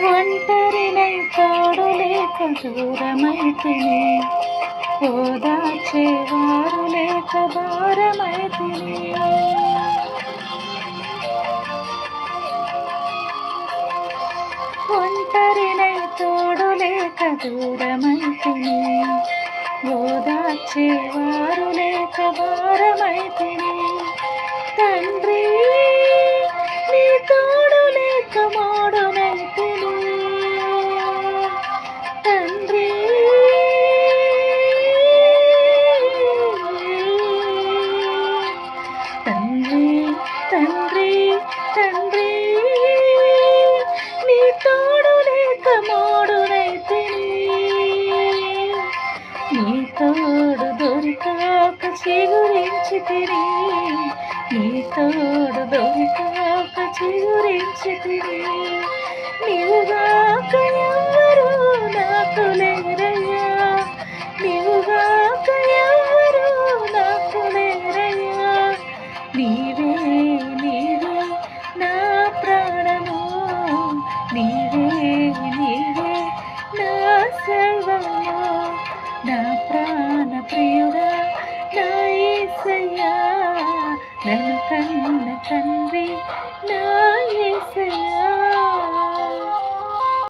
ఒంటరినై తోడు లేక దూరమైతిని, ఓదార్చేవారు లేక భారమైతిని. ఒంటరినై తోడు లేక దూరమైతిని, ఓదార్చేవారు లేక భారమైతిని. తండ్రి నీ తోడు లేక మోడునైతిని, తండ్రి తండ్రి తండ్రి తండ్రి నీ తోడు లేక మోడునైతిని. నీ తోడు దొరికాక చిగురించితిని, నీ తోడు దొరికాక చిగురించితిని. నీవుగాక ఎవ్వరు నాకు లేరయ్యా, నీవుగాక ఎవ్వరు నాకు లేరయ్యా. నీవే నీవే నా ప్రాణము, నీవే నీవే నా సర్వము, నా ప్రాణ ప్రియుడా నా యేసయ్యా, నన్ను కన్న తండ్రి నా యేసయ్యా.